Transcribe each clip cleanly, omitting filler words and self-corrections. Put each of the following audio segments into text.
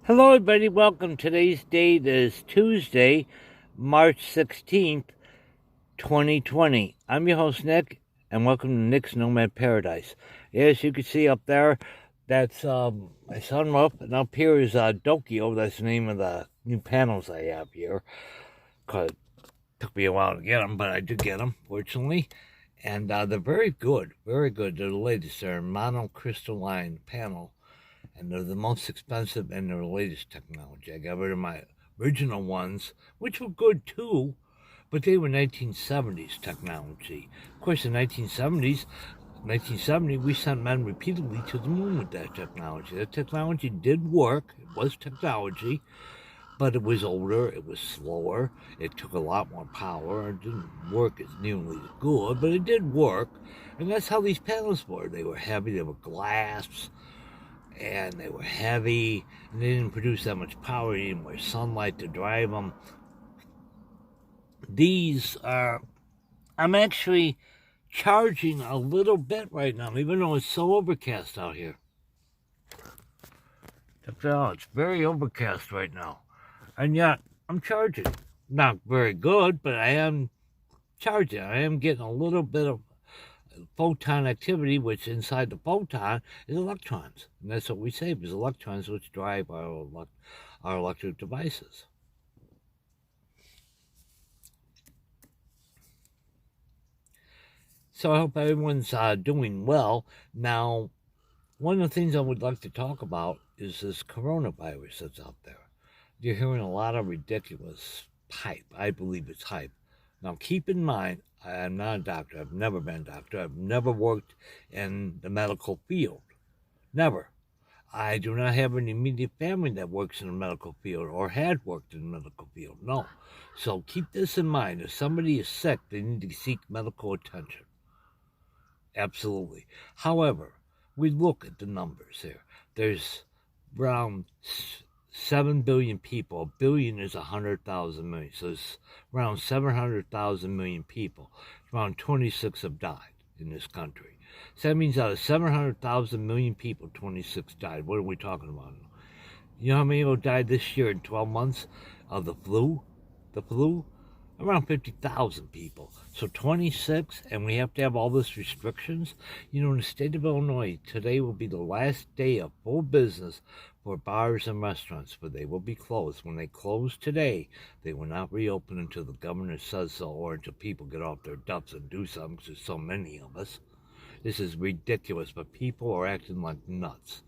Hello, everybody. Welcome. Today's date is Tuesday, March 16th, 2020. I'm your host, Nick, and welcome to Nick's Nomad Paradise. As you can see up there, that's my sunroof, and up here is Dokio. That's the name of the new panels I have here. Cause it took me a while to get them, but I did get them, fortunately. And they're very good, very good. They're the latest. They're a monocrystalline panel, and they're the most expensive and they're the latest technology. I got rid of my original ones, which were good too, but they were 1970s technology. Of course, in 1970, we sent men repeatedly to the moon with that technology. That technology did work. It was technology, but it was older, it was slower, it took a lot more power, it didn't work as nearly as good, but it did work. And that's how these panels were. They were heavy, they were glass, and they were heavy, and they didn't produce that much power. You didn't wear sunlight to drive them. These are, I'm actually charging a little bit right now, even though it's so overcast out here. It's very overcast right now, and yet I'm charging. Not very good, but I am charging. I am getting a little bit of photon activity, which inside the photon is electrons. And that's what we save, is electrons, which drive our electric devices. So I hope everyone's doing well. Now, one of the things I would like to talk about is this coronavirus that's out there. You're hearing a lot of ridiculous hype. I believe it's hype. Now, keep in mind, I'm not a doctor. I've never been a doctor. I've never worked in the medical field. Never. I do not have any immediate family that works in the medical field or had worked in the medical field. No. So keep this in mind. If somebody is sick, they need to seek medical attention. Absolutely. However, we look at the numbers here. There's around 7 billion people. A billion is 100,000 million. So it's around 700,000 million people. Around 26 have died in this country. So that means out of 700,000 million people, 26 died. What are we talking about? You know how many people died this year in 12 months of the flu? The flu? Around 50,000 people. So 26, and we have to have all these restrictions. You know, in the state of Illinois, today will be the last day of full business for bars and restaurants, but they will be closed. When they close today, they will not reopen until the governor says so, or until people get off their duffs and do something, because there's so many of us. This is ridiculous, but people are acting like nuts.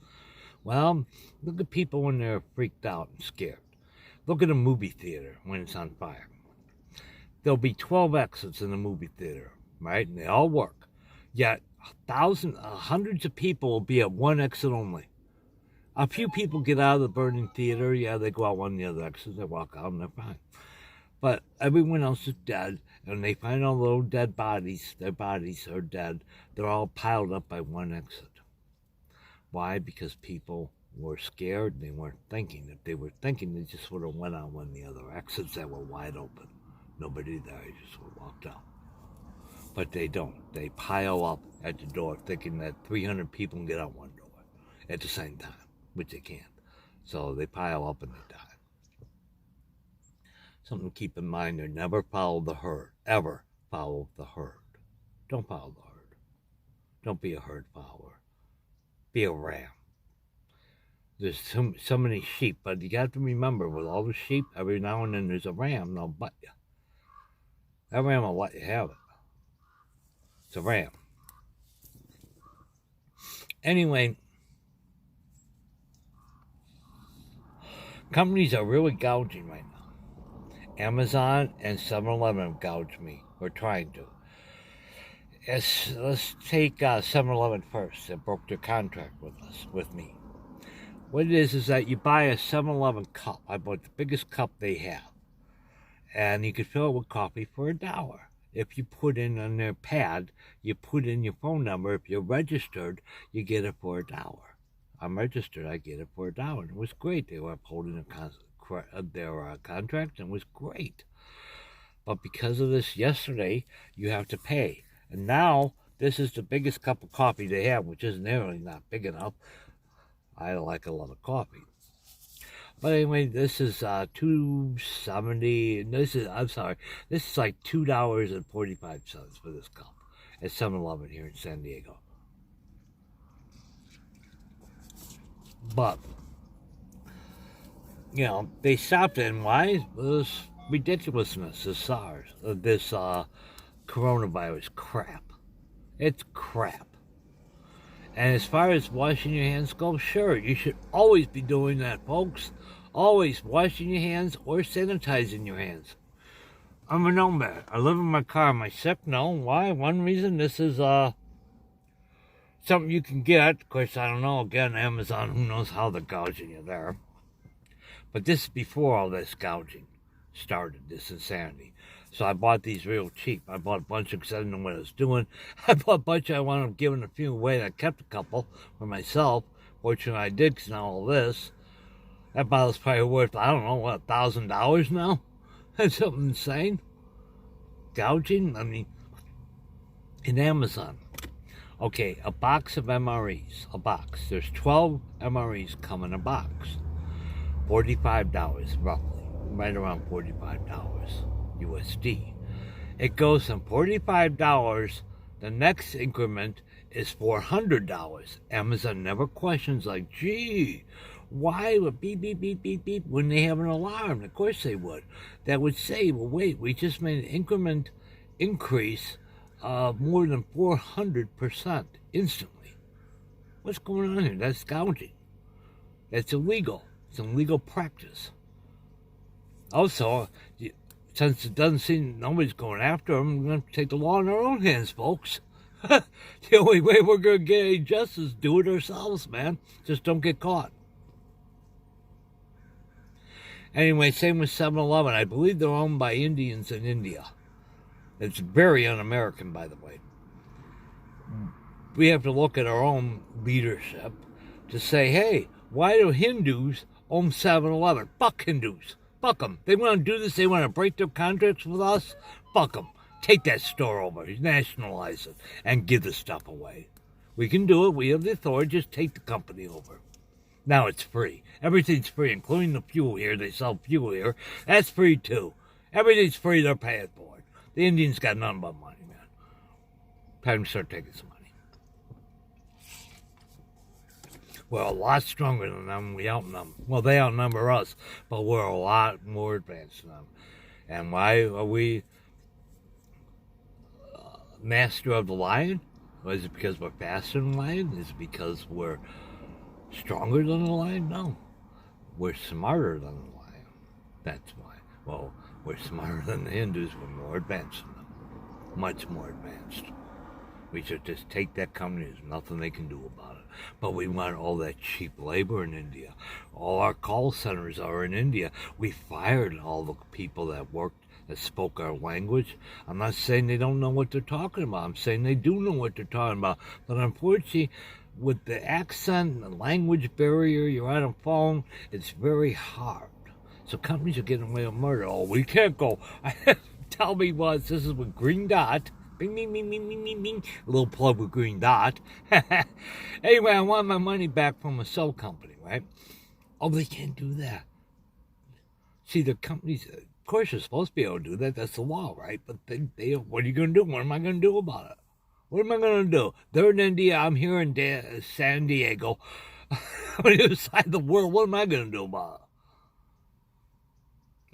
Well, look at people when they're freaked out and scared. Look at a movie theater when it's on fire. There'll be 12 exits in the movie theater, right? And they all work. Yet hundreds of people will be at one exit only. A few people get out of the burning theater. Yeah, they go out one of the other exits. They walk out and they're fine. But everyone else is dead, and they find all little dead bodies. Their bodies are dead. They're all piled up by one exit. Why? Because people were scared. They weren't thinking. If they were thinking, they just would have went on one of the other exits that were wide open. Nobody there, they just walked out. But they don't. They pile up at the door thinking that 300 people can get out one door at the same time, which they can't. So they pile up and they die. Something to keep in mind, they never follow the herd. Ever follow the herd. Don't follow the herd. Don't be a herd follower. Be a ram. There's so many sheep, but you got to remember, with all the sheep, every now and then there's a ram that'll butt you. That ram will let you have it. It's a ram. Anyway, companies are really gouging right now. Amazon and 7-Eleven have gouged me. We're trying to. Let's take 7-Eleven first. They broke their contract with me. What it is that you buy a 7-Eleven cup. I bought the biggest cup they have. And you can fill it with coffee for $1. If you put in on their pad, you put in your phone number. If you're registered, you get it for $1. I'm registered, I get it for $1. And it was great. They were upholding their contract, and it was great. But because of this yesterday, you have to pay. And now, this is the biggest cup of coffee they have, which is nearly not big enough. I like a lot of coffee. But anyway, this is $2.70. I'm sorry, this is like $2.45 for this cup at 7-Eleven here in San Diego. But they stopped it, and why? This ridiculousness, this SARS, this coronavirus crap. It's crap. And as far as washing your hands go, sure, you should always be doing that, folks. Always washing your hands or sanitizing your hands. I'm a nomad. I live in my car. Am I sick? No. Why? One reason, this is something you can get. Of course, I don't know. Again, Amazon, who knows how they're gouging you there. But this is before all this gouging started, this insanity. So I bought these real cheap. I bought a bunch because I didn't know what I was doing. I bought a bunch. I wound up giving a few away. I kept a couple for myself. Fortunately, I did, because now all this. That bottle's probably worth, I don't know, what, $1,000 now? That's something insane. Gouging? I mean, in Amazon. Okay, a box of MREs. A box. There's 12 MREs come in a box. $45 roughly. Right around $45 USD. It goes from $45, the next increment is $400. Amazon never questions, like, gee, why would beep, beep, beep, beep, beep when they have an alarm? Of course they would. That would say, well, wait, we just made an increment increase of more than 400% instantly. What's going on here? That's gouging. That's illegal. It's an illegal practice. Also, since it doesn't seem nobody's going after them, we're going to take the law in our own hands, folks. The only way we're going to get any justice, do it ourselves, man. Just don't get caught. Anyway, same with 7-Eleven. I believe they're owned by Indians in India. It's very un-American, by the way. We have to look at our own leadership to say, hey, why do Hindus own 7-Eleven? Fuck Hindus. Fuck them. They want to do this. They want to break their contracts with us. Fuck them. Take that store over. Nationalize it. And give the stuff away. We can do it. We have the authority. Just take the company over. Now it's free. Everything's free, including the fuel here. They sell fuel here. That's free, too. Everything's free. They're paying for it. The Indians got nothing but money, man. Time to start taking some money. We're a lot stronger than them. We outnumber. Well, they outnumber us, but we're a lot more advanced than them. And why are we master of the lion? Is it because we're faster than the lion? Is it because we're stronger than the lion? No. We're smarter than the lion. That's why. Well, we're smarter than the Hindus. We're more advanced than them. Much more advanced. We should just take that company. There's nothing they can do about it. But we want all that cheap labor in India. All our call centers are in India. We fired all the people that worked, that spoke our language. I'm not saying they don't know what they're talking about. I'm saying they do know what they're talking about. But unfortunately, with the accent, the language barrier, you're on a phone, it's very hard. So companies are getting away with murder. Oh, we can't go. Tell me what, this is with Green Dot. Bing, bing, bing, bing, bing, bing, bing. A little plug with Green Dot. Anyway, I want my money back from a cell company, right? Oh, they can't do that. See, the companies, of course, you're supposed to be able to do that. That's the law, right? But they what are you going to do? What am I going to do about it? What am I going to do? They're in India. I'm here in San Diego. On the other side of the world. What am I going to do about it?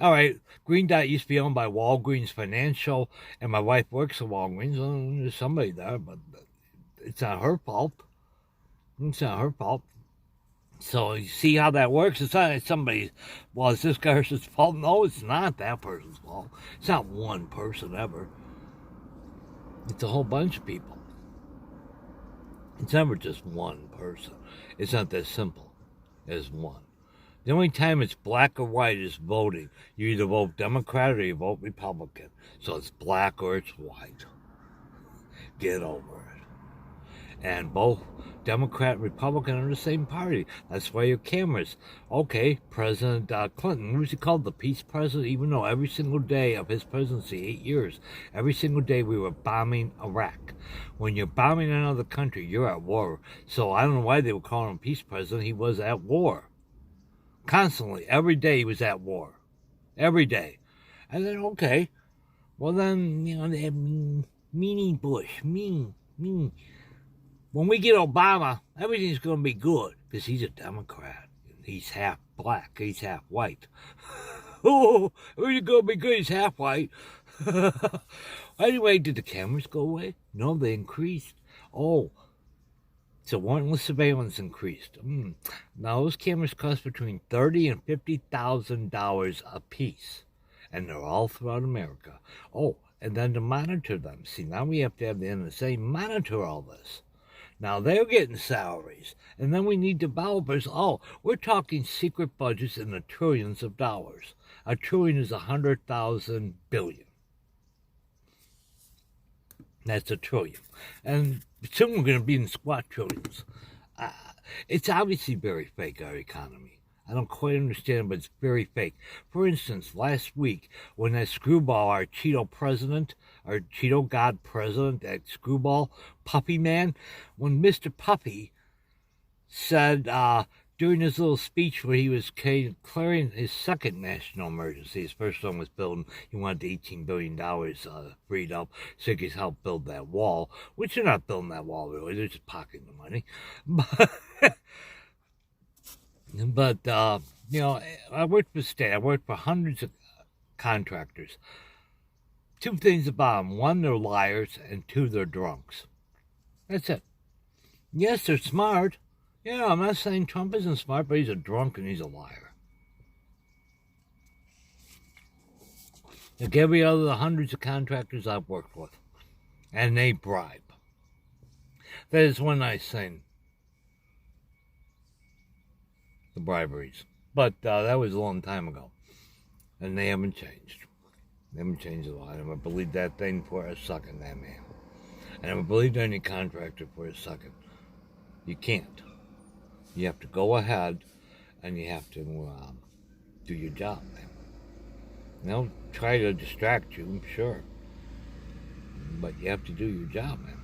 All right, Green Dot used to be owned by Walgreens Financial, and my wife works at Walgreens. There's somebody there, but it's not her fault. It's not her fault. So you see how that works? It's not somebody's, well, it's this person's fault. No, it's not that person's fault. It's not one person ever. It's a whole bunch of people. It's never just one person. It's not that simple as one. The only time it's black or white is voting. You either vote Democrat or you vote Republican. So it's black or it's white. Get over it. And both Democrat and Republican are the same party. That's why your cameras. Okay, President Clinton, what was he called? The peace president? Even though every single day of his presidency, 8 years, every single day we were bombing Iraq. When you're bombing another country, you're at war. So I don't know why they were calling him peace president. He was at war. Constantly. Every day he was at war. Every day. And then, okay. Well, then, they have meanie Bush. Mean. When we get Obama, everything's going to be good because he's a Democrat. He's half black. He's half white. Oh, everything's going to be good. He's half white. Anyway, did the cameras go away? No, they increased. Oh, so warrantless surveillance increased. Now those cameras cost between $30,000 and $50,000 a piece, and they're all throughout America. Oh, and then to monitor them. See, now we have to have the NSA monitor all this. Now they're getting salaries, and then we need developers. Oh, we're talking secret budgets in the trillions of dollars. A trillion is 100,000 billion. That's a trillion. And soon we're going to be in squat trillions. It's obviously very fake, our economy. I don't quite understand, but it's very fake. For instance, last week, when that screwball, our Cheeto president, our Cheeto God president, that screwball Puppy man, when Mr. Puppy said during his little speech where he was declaring his second national emergency, his first one was building, he wanted $18 billion freed up so he could help build that wall, which they're not building that wall really, they're just pocketing the money. But I worked for the state. I worked for hundreds of contractors. Two things about them. One, they're liars, and two, they're drunks. That's it. Yes, they're smart. Yeah, I'm not saying Trump isn't smart, but he's a drunk and he's a liar. Like every other hundreds of contractors I've worked with. And they bribe. That is one nice thing. The briberies. But that was a long time ago. And they haven't changed. They haven't changed a lot. I never believed that thing for a second, that man. I never believed any contractor for a second. You can't. You have to go ahead and you have to do your job, man. They'll try to distract you, I'm sure. But you have to do your job, man.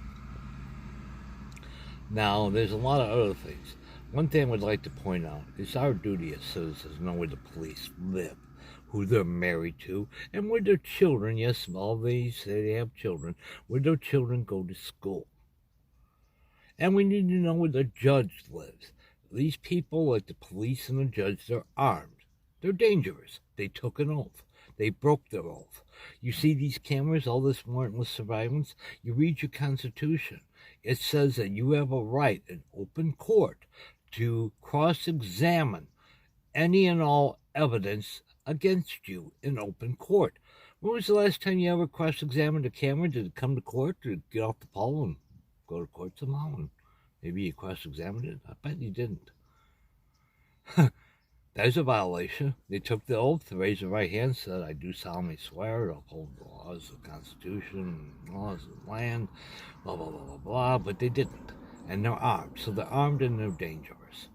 Now, there's a lot of other things. One thing I would like to point out is our duty as citizens to know where the police live, who they're married to, and where their children, yes, all they say they have children, where their children go to school. And we need to know where the judge lives. These people, like the police and the judge, they're armed. They're dangerous. They took an oath. They broke their oath. You see these cameras, all this warrantless surveillance? You read your Constitution. It says that you have a right in open court to cross-examine any and all evidence against you in open court. When was the last time you ever cross-examined a camera? Did it come to court? Did it get off the pole and go to court somehow? And maybe you cross-examined it? I bet you didn't. That's a violation. They took the oath, raised the right hand, said, I do solemnly swear to uphold the laws of the Constitution, laws of the land, blah, blah, blah, blah, blah, but they didn't. And they're armed. So they're armed and they're dangerous.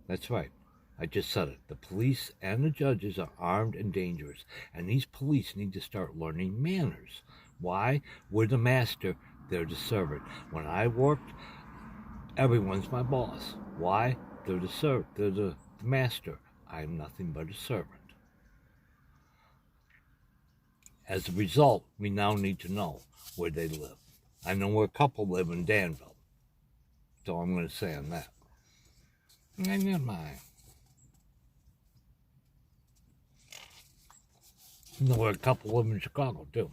That's right. I just said it. The police and the judges are armed and dangerous. And these police need to start learning manners. Why? We're the master. They're the servant. When I worked, everyone's my boss. Why? They're the master. I'm nothing but a servant. As a result, we now need to know where they live. I know where a couple live in Danville. So I'm going to say on that. And never mind. I know where a couple live in Chicago, too.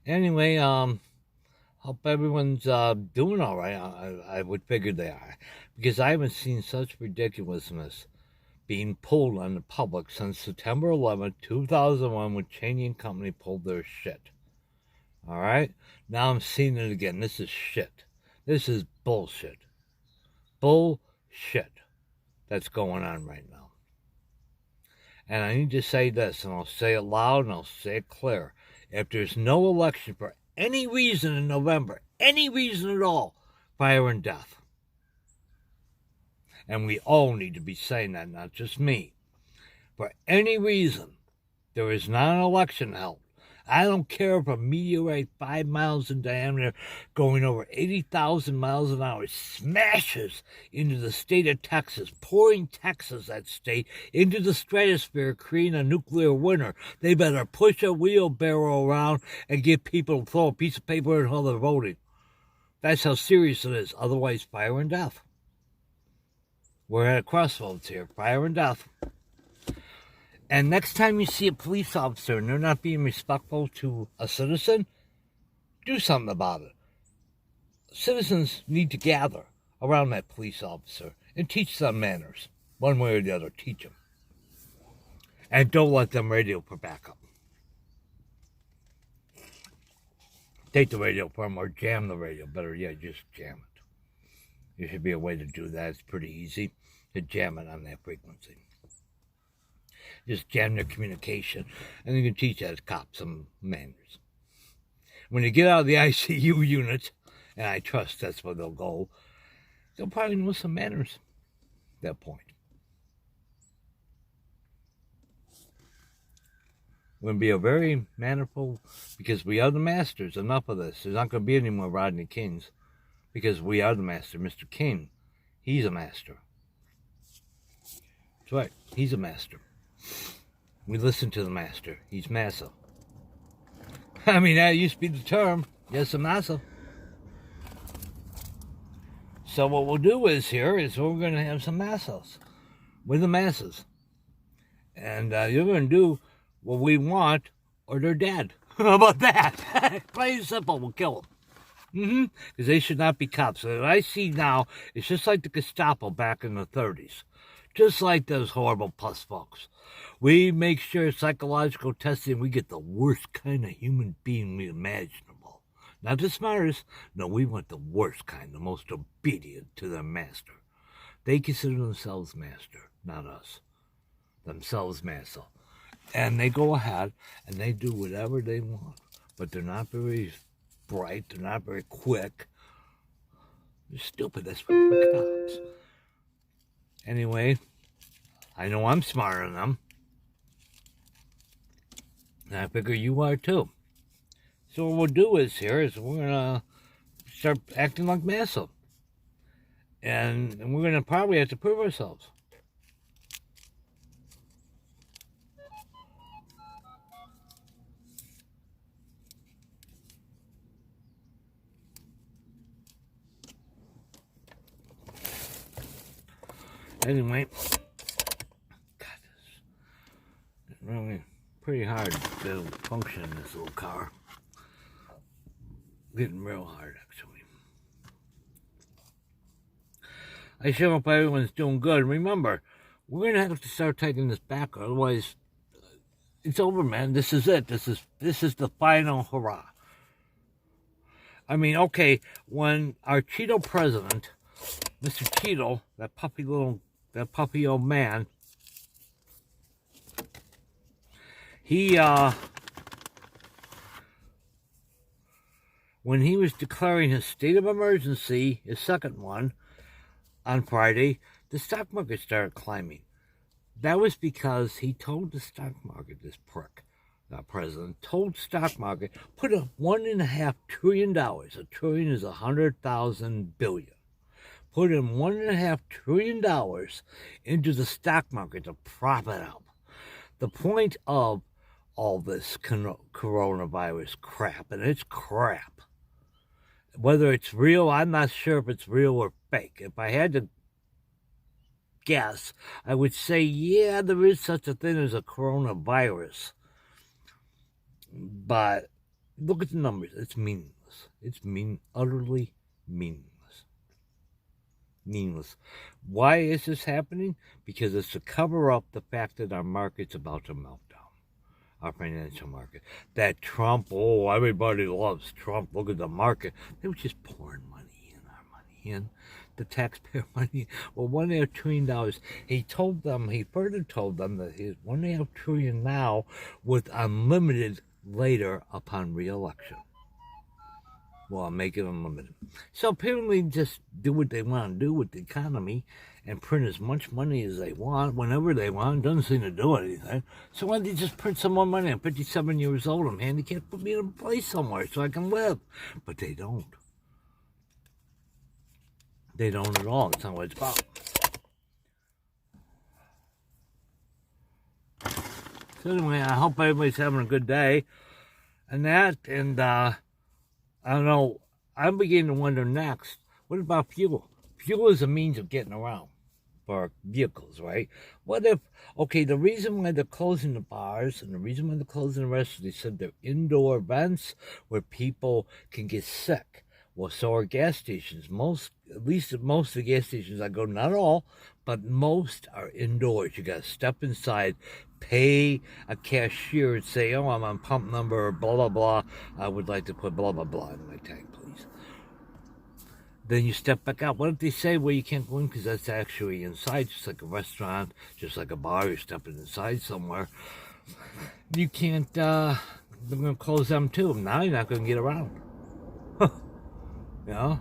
Anyway, hope everyone's doing all right. I would figure they are. Because I haven't seen such ridiculousness being pulled on the public since September 11th, 2001, when Cheney and Company pulled their shit. All right? Now I'm seeing it again. This is shit. This is bullshit. Bullshit that's going on right now. And I need to say this, and I'll say it loud and I'll say it clear. If there's no election for any reason in November, any reason at all, fire and death. And we all need to be saying that, not just me. For any reason, there is not an election held I don't care if a meteorite 5 miles in diameter going over 80,000 miles an hour smashes into the state of Texas, pouring Texas, that state, into the stratosphere, creating a nuclear winter. They better push a wheelbarrow around and get people to throw a piece of paper in how they're voting. That's how serious it is. Otherwise, fire and death. We're at a crossroads here. Fire and death. And next time you see a police officer and they're not being respectful to a citizen, do something about it. Citizens need to gather around that police officer and teach them manners. One way or the other, teach them. And don't let them radio for backup. Take the radio from them or jam the radio. Better yet, just jam it. There should be a way to do that. It's pretty easy to jam it on that frequency. Just jam their communication, and you can teach that cops some manners. When they get out of the ICU unit, and I trust that's where they'll go, they'll probably know some manners at that point. We're going to be a very mannerful, because we are the masters. Enough of this. There's not going to be any more Rodney Kings, because we are the master. Mr. King, he's a master. That's right, he's a master. We listen to the master. He's massive. I mean, that used to be the term. Yes, a massive. So what we'll do is we're going to have some masses with the masses. And you're going to do what we want or they're dead. How about that? Plain and simple, we'll kill them. Because they should not be cops. So what I see now, it's just like the Gestapo back in the 30s. Just like those horrible pus folks. We make sure psychological testing, we get the worst kind of human being imaginable. Not the smartest. No, we want the worst kind, the most obedient to their master. They consider themselves master, not us. Themselves master. And they go ahead and they do whatever they want. But they're not very bright. They're not very quick. They're stupid. That's what they're cops. Anyway, I know I'm smarter than them. And I figure you are too. So what we'll do is we're going to start acting like massive. And we're going to probably have to prove ourselves. Anyway, God, it's really pretty hard to function in this little car. Getting real hard, actually. I sure hope everyone's doing good. Remember, we're going to have to start taking this back, otherwise it's over, man. This is it. This is the final hurrah. I mean, okay, when our Cheeto president, Mr. Cheeto, that puppy old man, he, when he was declaring his state of emergency, his second one, on Friday, the stock market started climbing. That was because he told the stock market, this prick, that president, told stock market, put a $1.5 trillion, a trillion is 100,000 billion, put in $1.5 trillion into the stock market to prop it up. The point of all this coronavirus crap, and it's crap. Whether it's real, I'm not sure if it's real or fake. If I had to guess, I would say, yeah, there is such a thing as a coronavirus. But look at the numbers. It's meaningless. It's utterly meaningless. Why is this happening? Because it's to cover up the fact that our market's about to melt down. Our financial market. That Trump, oh, everybody loves Trump. Look at the market. They were just pouring money in, our money in, the taxpayer money. Well, $1.5 trillion. He further told them that his $1.5 trillion now with unlimited later upon re-election. Well, make it unlimited. So apparently just do what they want to do with the economy and print as much money as they want, whenever they want. Doesn't seem to do anything. So why don't they just print some more money? I'm 57 years old. I'm handicapped. Put me in a place somewhere so I can live. But they don't. They don't at all. That's not what it's about. So anyway, I hope everybody's having a good day. And I don't know, I'm beginning to wonder next, what about fuel? Fuel is a means of getting around for vehicles, right? What if, okay, the reason why they're closing the bars and the reason why they're closing the restaurants, they said they're indoor events where people can get sick. Well, so are gas stations. At least most of the gas stations I go, not all, but most are indoors. You got to step inside, pay a cashier and say, oh, I'm on pump number, blah, blah, blah. I would like to put blah, blah, blah in my tank, please. Then you step back out. What if they say, well, you can't go in because that's actually inside, just like a restaurant, just like a bar, you're stepping inside somewhere. You can't, they're going to close them too. Now you're not going to get around. You know?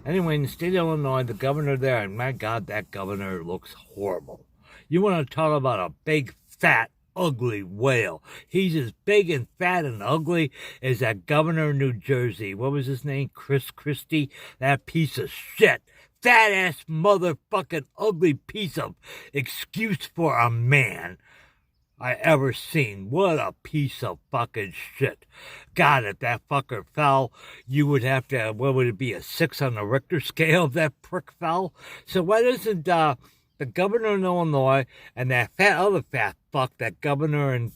Anyway, in the state of Illinois, the governor there, and my God, that governor looks horrible. You want to talk about a big, fat, ugly whale. He's as big and fat and ugly as that governor of New Jersey. What was his name? Chris Christie? That piece of shit. Fat-ass, motherfucking, ugly piece of excuse for a man I ever seen. What a piece of fucking shit. God, if that fucker fell, you would have to, what would it be, a 6 on the Richter scale if that prick fell? So why doesn't the governor in Illinois and that other fat fuck, that governor in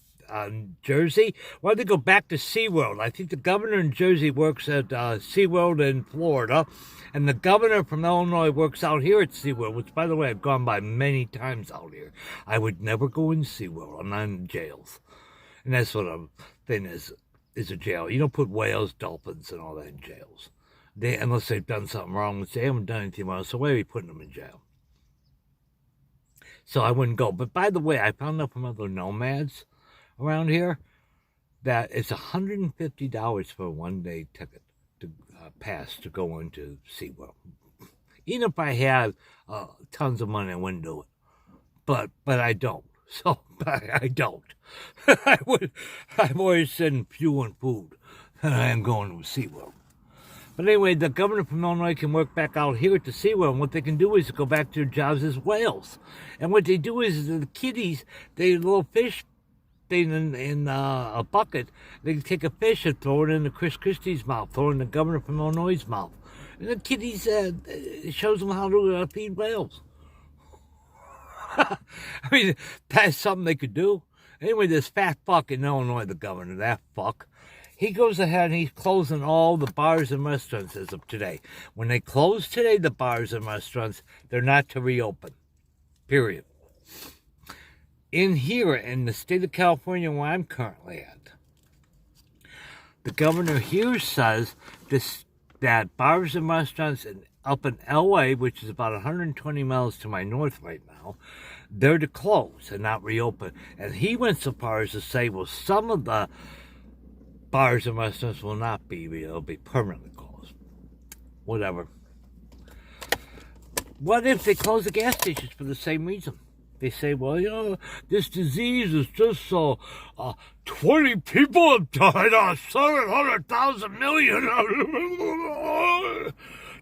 Jersey, why don't they go back to SeaWorld? I think the governor in Jersey works at SeaWorld in Florida, and the governor from Illinois works out here at SeaWorld, which, by the way, I've gone by many times out here. I would never go in SeaWorld. I'm not in jails. And that's what a thing is a jail. You don't put whales, dolphins, and all that in jails. Unless they've done something wrong, which they haven't done anything wrong, so why are we putting them in jail? So I wouldn't go. But by the way, I found out from other nomads around here that it's $150 for a one-day ticket to pass to go into SeaWorld. Even if I had tons of money, I wouldn't do it. But I don't. So I don't. I'm always sending fuel and food, and I am going to SeaWorld. But anyway, the governor from Illinois can work back out here at the SeaWorld, and what they can do is go back to their jobs as whales. And what they do is the kiddies, they little fish thing in a bucket, they can take a fish and throw it into Chris Christie's mouth, throw it in the governor from Illinois' mouth. And the kiddies, it shows them how to feed whales. I mean, that's something they could do. Anyway, this fat fuck in Illinois, the governor, that fuck, he goes ahead and he's closing all the bars and restaurants as of today. When they close today, the bars and restaurants, they're not to reopen. Period. In here, in the state of California where I'm currently at, the governor here says that bars and restaurants up in LA, which is about 120 miles to my north right now, they're to close and not reopen. And he went so far as to say, well, some of the bars and restaurants will not be, they'll be permanently closed. Whatever. What if they close the gas stations for the same reason? They say, well, you know, this disease is just 20 people have died on 700,000 million.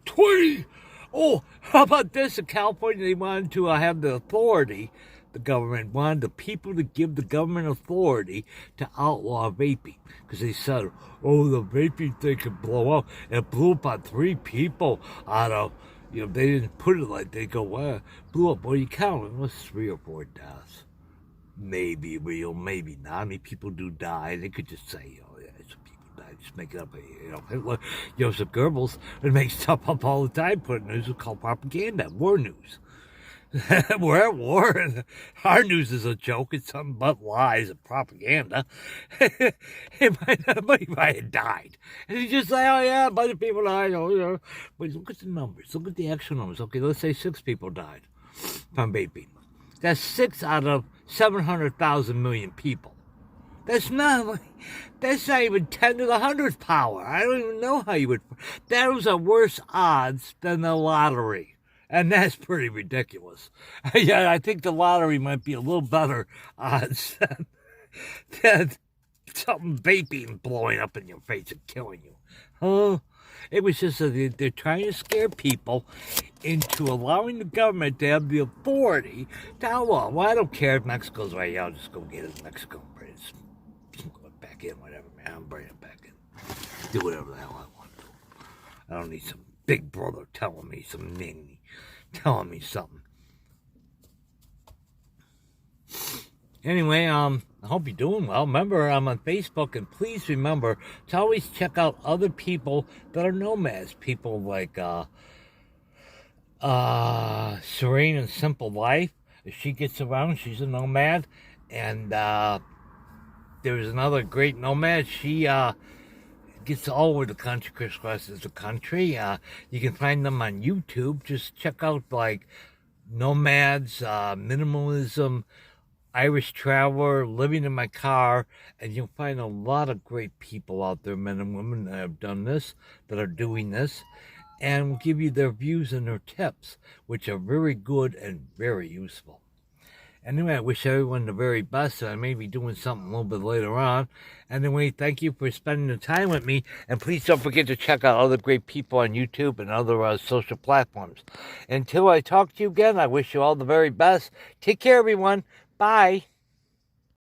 20. Oh, how about this? In California, they wanted to have the authority, the government wanted the people to give the government authority to outlaw vaping. Because they said, oh, the vaping thing could blow up. It blew up on 3 people out of, you know, they didn't put it like they go, well, blew up. Well, you count it was 3 or 4 deaths. Maybe real, maybe not. I mean, people do die. They could just say, oh, yeah, some people died. Just make it up. You know, Hitler, Joseph Goebbels would make stuff up all the time. Put news was called propaganda, war news. We're at war, and our news is a joke. It's something but lies and propaganda. Somebody might have died. And you just say, oh, yeah, a bunch of people died. Oh, you know. But look at the numbers. Look at the actual numbers. Okay, let's say 6 people died from vaping. That's 6 out of 700,000 million people. That's not even 10 to the 100th power. I don't even know how you would. That was a worse odds than the lottery. And that's pretty ridiculous. Yeah, I think the lottery might be a little better odds than something vaping blowing up in your face and killing you. Huh? It was just that they're trying to scare people into allowing the government to have the authority to outlaw. Well, I don't care if Mexico's right. Yeah, I'll just go get it in Mexico. Bring it back in, whatever, man. I'll bring it back in. Do whatever the hell I want to. I don't need some big brother telling me, some ninny telling me something. Anyway, I hope you're doing well. Remember, I'm on Facebook, and please remember to always check out other people that are nomads. People like Serene and Simple Life. If she gets around, she's a nomad. And there's another great nomad. She gets all over the country, crisscrosses the country. You can find them on YouTube. Just check out like Nomads, Minimalism, Irish Traveler, Living in My Car, and you'll find a lot of great people out there, men and women, that have done this, that are doing this, and will give you their views and their tips, which are very good and very useful. Anyway, I wish everyone the very best, and I may be doing something a little bit later on. Anyway, thank you for spending the time with me, and please don't forget to check out other great people on YouTube and other social platforms. Until I talk to you again, I wish you all the very best. Take care, everyone. Bye.